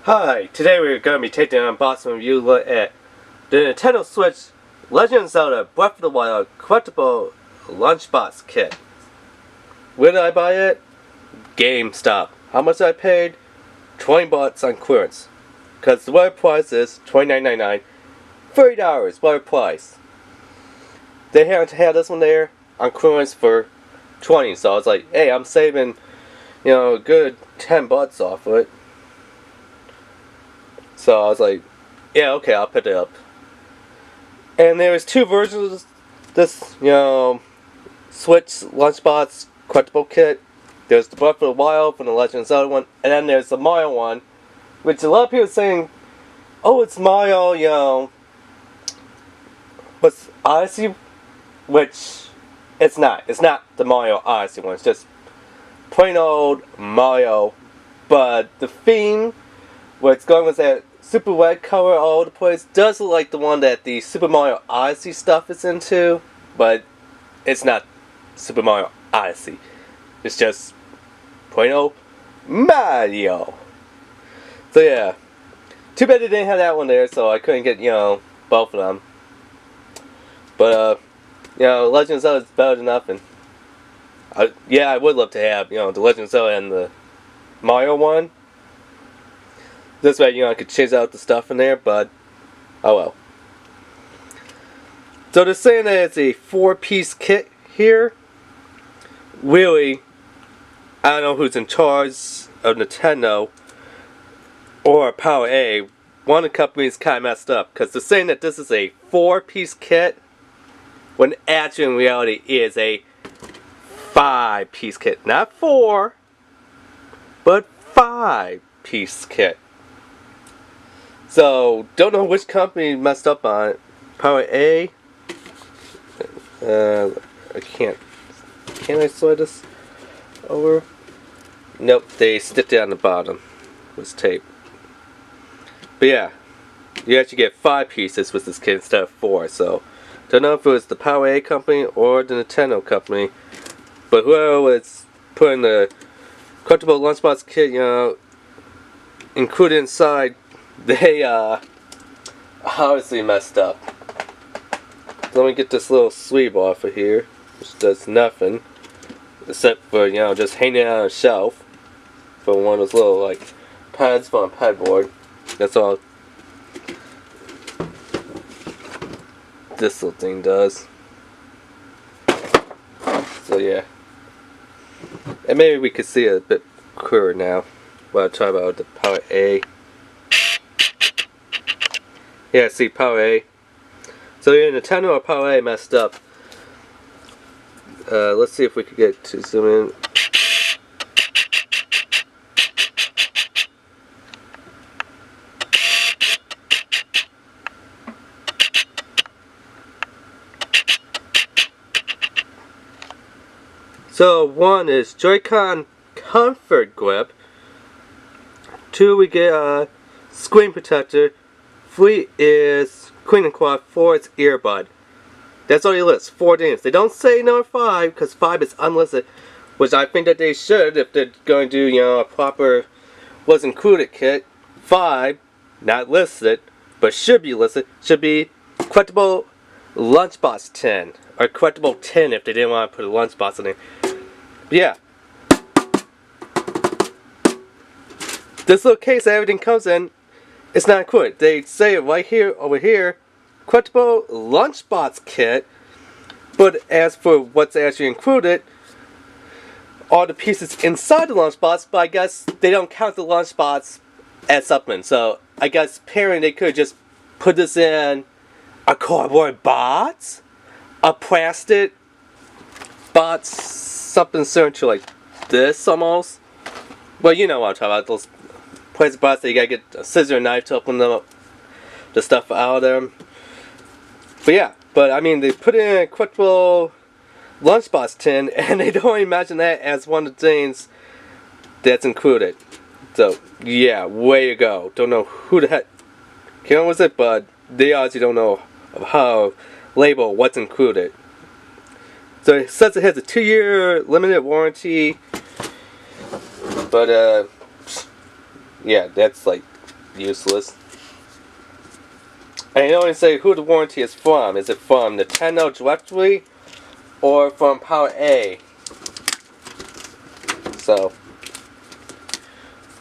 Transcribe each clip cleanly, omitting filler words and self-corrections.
Hi, today we're going to be taking an unboxing review look at the Nintendo Switch Legend of Zelda Breath of the Wild Collectible Lunchbox Kit. Where did I buy it? GameStop. How much I paid? $20 on clearance. Because the web price is $29.99. $30 web price. They haven't had this one there on clearance for $20, so I was like, hey, I'm saving, a good $10 off of it. So I was like, yeah, okay, I'll pick it up. And there was two versions of this, Switch Lunchbox collectible kit. There's the Breath of the Wild from the Legend of Zelda one, and then there's the Mario one, which a lot of people are saying, oh, it's Mario, what's Odyssey? Which, it's not. It's not the Mario Odyssey one. It's just plain old Mario. But the theme, where it's going with that super red color all over the place, does look like the one that the Super Mario Odyssey stuff is into, but it's not Super Mario Odyssey. It's just plain old Mario. So yeah, too bad they didn't have that one there, so I couldn't get both of them. But Legend of Zelda is better than nothing. I would love to have the Legend of Zelda and the Mario one. This way, I could change out the stuff in there, but oh well. So they're saying that it's a 4-piece kit here. Really, I don't know who's in charge of Nintendo or Power A. One of the companies kind of messed up because they're saying that this is a 4-piece kit, when actually in reality it is a 5-piece kit. Not 4, but 5-piece kit. So, don't know which company messed up on it. Power A. I can't. Can I slide this over? Nope, they sticked it on the bottom with tape. But yeah, you actually get 5 pieces with this kit instead of 4. So, don't know if it was the Power A company or the Nintendo company. But whoever was putting the Collectible Lunchbox kit, included inside, they obviously messed up. Let me get this little sleeve off of here, which does nothing except for just hanging it on a shelf for one of those little pads for a padboard. That's all this little thing does. So yeah, and maybe we could see it a bit clearer now while I talk about the Power A. Yeah, see, Power A. So yeah, Nintendo or Power A messed up. Let's see if we could get to zoom in. So 1 is Joy-Con Comfort Grip. 2, we get a screen protector. 3 is Queen & Quad. 4 is earbud. That's all you list. 4 things. They don't say number 5 because 5 is unlisted, which I think that they should if they're going to do a proper was included kit. 5, not listed, but should be listed, should be Collectible Lunchbox tin, or Collectible tin if they didn't want to put a lunchbox in there. But yeah, this little case that everything comes in, it's not included. They say it right here, over here, Collectible Lunchbox Kit. But as for what's actually included, all the pieces inside the lunchbox, but I guess they don't count the lunchbox as supplement. So I guess pairing, they could just put this in a cardboard box, a plastic box, something similar to like this almost. Well, you know what I'm talking about, those plastic boxes that you gotta get a scissor and knife to open them up, the stuff out of them. But yeah, but I mean, they put it in a Collectible Lunchbox tin, and they don't imagine that as one of the things that's included. So yeah, way to go. Don't know who the heck came up with it, but they obviously don't know how label what's included. So it says it has a 2-year limited warranty, but yeah, that's like useless. And you don't even say who the warranty is from. Is it from Nintendo directly or from Power A? So,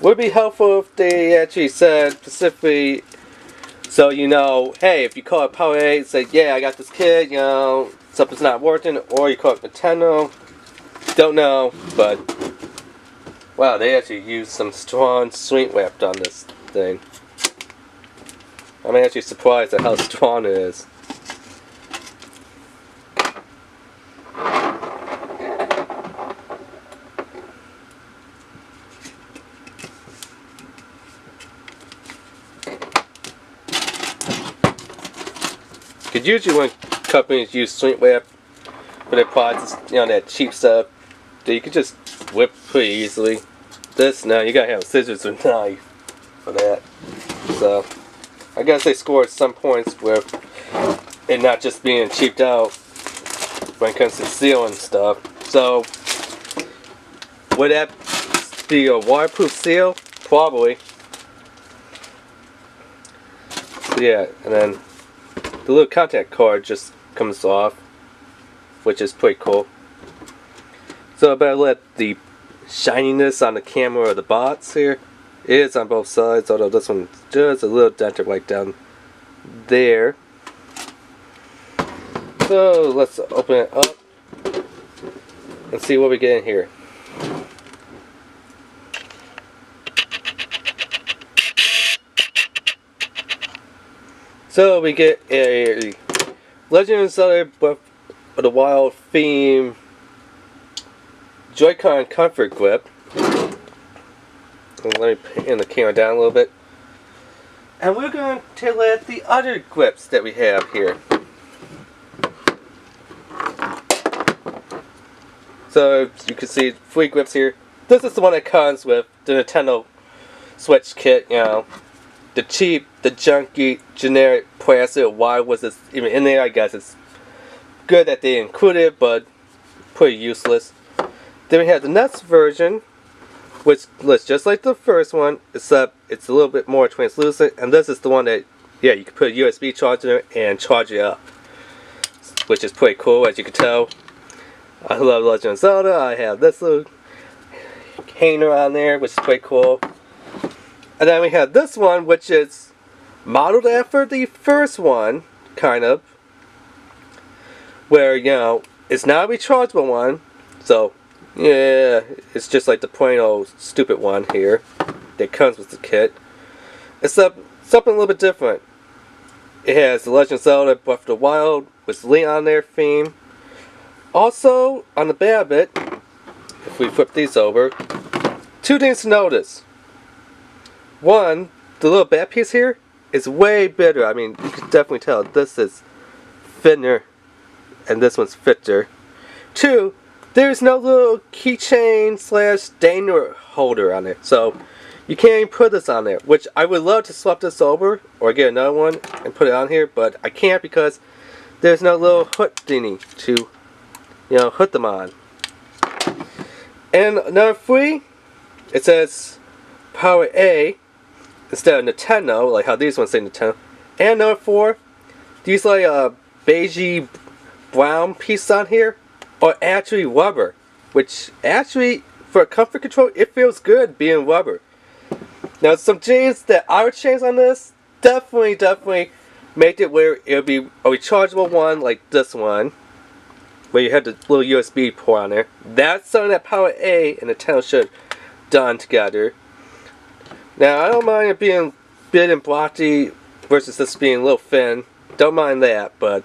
would it be helpful if they actually said specifically, so you know, hey, if you call it Power A, say, yeah, I got this kid, you know, something's not working, or you call it Nintendo. Don't know, but wow, they actually used some strong shrink wrap on this thing. I'm actually surprised at how strong it is. Because usually when companies use shrink wrap for their products, you know, that cheap stuff, that you can just whip pretty easily. This, now you gotta have scissors or knife for that. So, I guess they scored some points with it not just being cheaped out when it comes to sealing stuff. So, would that be a waterproof seal? Probably. So yeah, and then the little contact card just comes off, which is pretty cool. So I better let the shininess on the camera of the box here. It is on both sides, although this one's just a little dented right down there. So let's open it up and see what we get in here. So we get a Legend of Zelda Breath of the Wild theme Joy-Con comfort grip. And let me pin the camera down a little bit. And we're going to look at the other grips that we have here. So you can see 3 grips here. This is the one that comes with the Nintendo Switch kit, you know. The cheap, the junky, generic plastic. Why was this even in there? I guess it's good that they included it, but pretty useless. Then we have the next version, which looks just like the first one, except it's a little bit more translucent. And this is the one that, yeah, you can put a USB charger in and charge it up, which is pretty cool, as you can tell. I love Legend of Zelda. I have this little hanger on there, which is pretty cool. And then we have this one, which is modeled after the first one, kind of. Where, you know, it's not a rechargeable one. So, yeah, it's just like the plain old stupid one here that comes with the kit. Except something a little bit different. It has the Legend of Zelda Breath of the Wild with Link on their theme. Also, on the back of it, if we flip these over, 2 things to notice. One, the little back piece here is way bigger. I mean, you can definitely tell this is thinner and this one's fitter. 2, there's no little keychain / danger holder on it. So, you can't even put this on there. Which I would love to swap this over or get another one and put it on here. But I can't because there's no little hook thingy to, you know, hook them on. And number 3, it says Power A instead of Nintendo, like how these ones say Nintendo. And number 4, these like beigey brown piece on here are actually rubber, which actually for comfort control it feels good being rubber. Now some chains that I would change on this definitely make it where it would be a rechargeable one like this one, where you have the little USB port on there. That's something that Power A and Nintendo should have done together. Now, I don't mind it being big and blocky versus this being a little thin. Don't mind that, but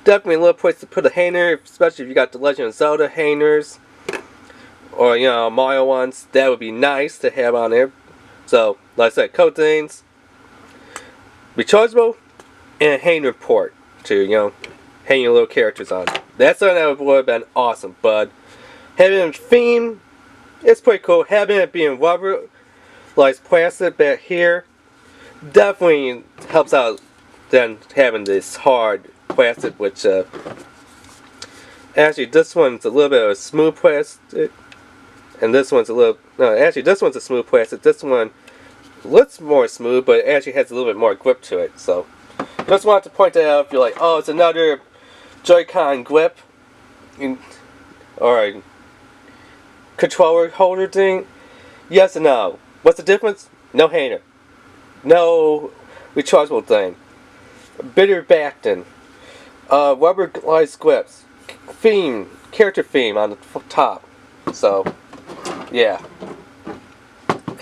definitely a little place to put a hanger, especially if you got the Legend of Zelda hangers or, you know, Mario ones. That would be nice to have on there. So, like I said, coat things, rechargeable, and a hanger port to, you know, hang your little characters on. That's something that would have been awesome, but having a theme, it's pretty cool. Having it being rubber, like plastic back here, definitely helps out than having this hard plastic, which actually this one's a little bit of a smooth plastic, and this one's a little, no, actually this one's a smooth plastic. This one looks more smooth, but it actually has a little bit more grip to it. So, just wanted to point that out. If you're like, oh, it's another Joy-Con grip, or a controller holder thing. Yes and no. What's the difference? No hanger, no rechargeable thing, bitter Bacton, rubberized grips, character theme on the top. So, yeah.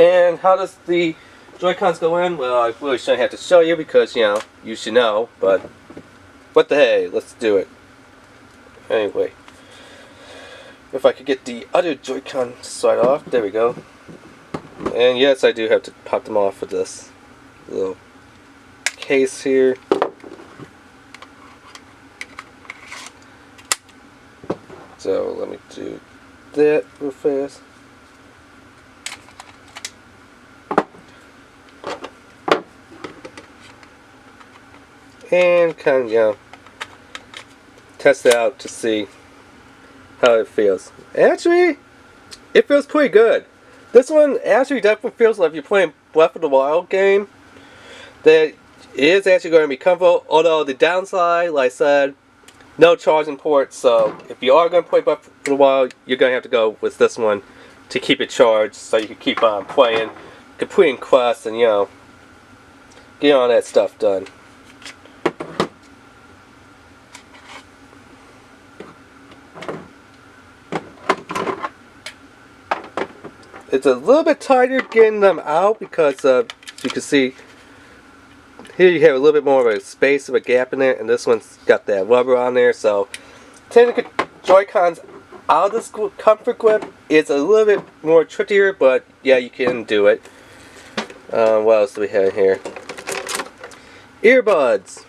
And how does the Joy-Cons go in? Well, I really shouldn't have to show you because, you know, you should know, but what the hey, let's do it. Anyway, if I could get the other Joy-Con to slide off, there we go. And yes, I do have to pop them off with this little case here. So let me do that real fast. And kind of, you know, test it out to see how it feels. Actually, it feels pretty good. This one actually definitely feels like you're playing Breath of the Wild game. That is actually going to be comfortable. Although the downside, like I said, no charging port. So if you are going to play Breath of the Wild, you're going to have to go with this one to keep it charged, so you can keep on playing, completing quests, and you know, get all that stuff done. It's a little bit tighter getting them out because you can see here you have a little bit more of a space of a gap in there, and this one's got that rubber on there. So taking the Joy-Cons out of this comfort grip is a little bit more trickier, but yeah, you can do it. What else do we have here? Earbuds.